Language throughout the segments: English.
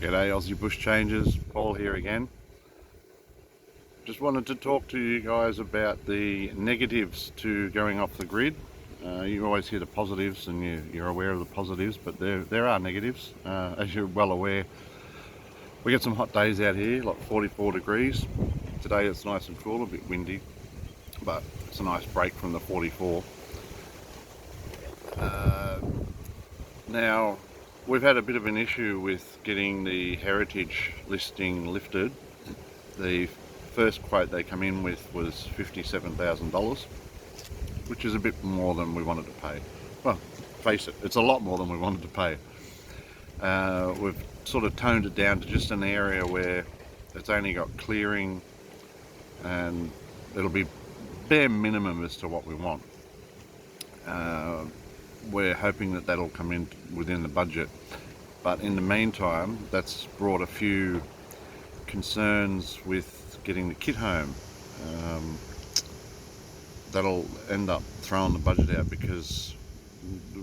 G'day Aussie Bush Changers, Paul here again. Just wanted to talk to you guys about the negatives to going off the grid. You always hear the positives and you're aware of the positives, but there are negatives. As you're well aware, we get some hot days out here, like 44 degrees. Today it's nice and cool, a bit windy, but it's a nice break from the 44. Now, we've had a bit of an issue with getting the heritage listing lifted. The first quote they come in with was $57,000, which is a bit more than we wanted to pay. Well, face it, it's a lot more than we wanted to pay. We've sort of toned it down to just an area where it's only got clearing and it'll be bare minimum as to what we want. We're hoping that that'll come in within the budget, but in the meantime that's brought a few concerns with getting the kit home. That'll end up throwing the budget out because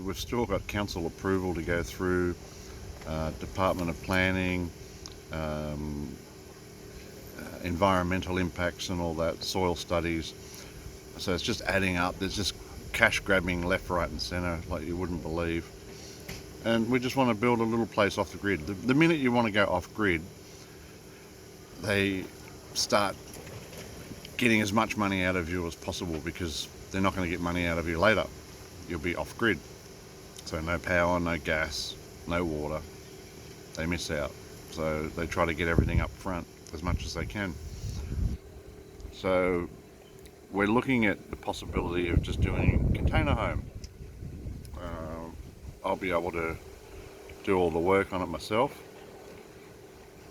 we've still got council approval to go through, Department of Planning, environmental impacts and all that, soil studies. So it's just adding up. There's just cash grabbing left, right and centre like you wouldn't believe. And we just want to build a little place off the grid. The minute you want to go off grid, they start getting as much money out of you as possible because they're not going to get money out of you later. You'll be off grid. So no power, no gas, no water. They miss out. So they try to get everything up front as much as they can. So we're looking at the possibility of just doing container home. I'll be able to do all the work on it myself.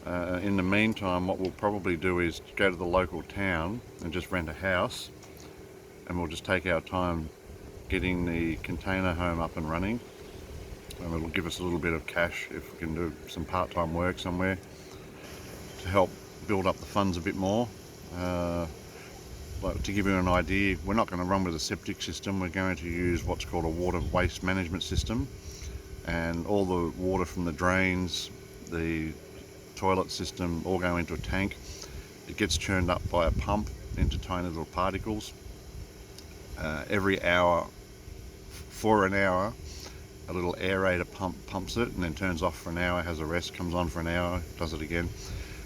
In the meantime, what we'll probably do is go to the local town and just rent a house, and we'll just take our time getting the container home up and running, and it'll give us a little bit of cash if we can do some part-time work somewhere to help build up the funds a bit more. But to give you an idea, we're not going to run with a septic system. We're going to use what's called a water waste management system, and all the water from the drains, the toilet system, all go into a tank. It gets churned up by a pump into tiny little particles. Every hour, for an hour, a little aerator pumps it and then turns off for an hour, has a rest, comes on for an hour, does it again.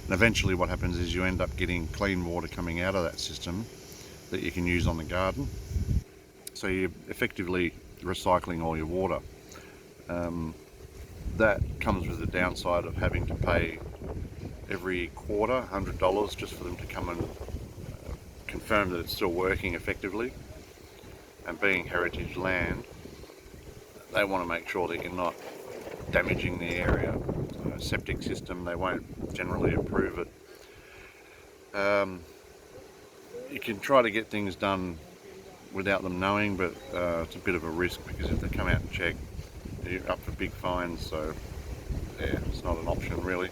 And eventually what happens is you end up getting clean water coming out of that system that you can use on the garden. So you're effectively recycling all your water. That comes with the downside of having to pay every quarter $100 just for them to come and confirm that it's still working effectively. And being heritage land, they want to make sure that you're not damaging the area. Septic system, they won't generally approve it. You can try to get things done without them knowing, but it's a bit of a risk because if they come out and check, you're up for big fines. So yeah, it's not an option really.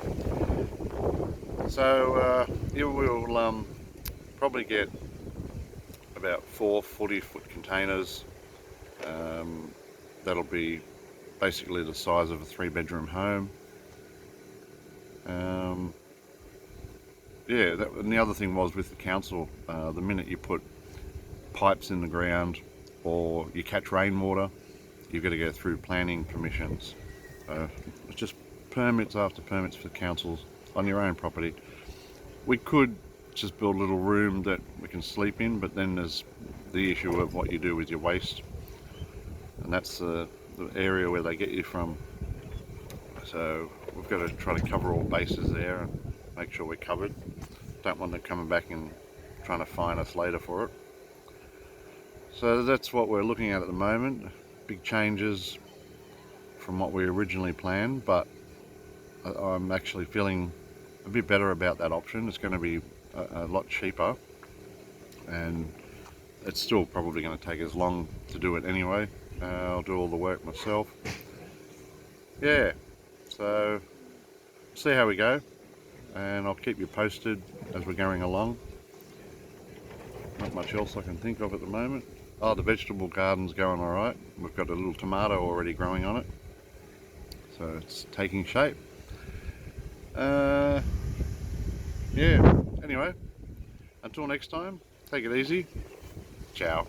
So yeah, we'll probably get about 4 40-foot containers. That'll be basically the size of a 3-bedroom home. Yeah, and the other thing was with the council, the minute you put pipes in the ground or you catch rainwater, you've got to go through planning permissions. It's just permits after permits for councils on your own property. We could just build a little room that we can sleep in, but then there's the issue of what you do with your waste, and that's the area where they get you from. So we've got to try to cover all bases there and make sure we're covered. Don't want them coming back and trying to fine us later for it. So that's what we're looking at the moment. Big changes from what we originally planned, but I'm actually feeling a bit better about that option. It's going to be a lot cheaper, and it's still probably going to take as long to do it anyway. I'll do all the work myself. Yeah, so see how we go, and I'll keep you posted as we're going along. Not much else I can think of at the moment. Oh, the vegetable garden's going all right. We've got a little tomato already growing on it, so it's taking shape. Yeah, anyway, until next time, take it easy. Ciao.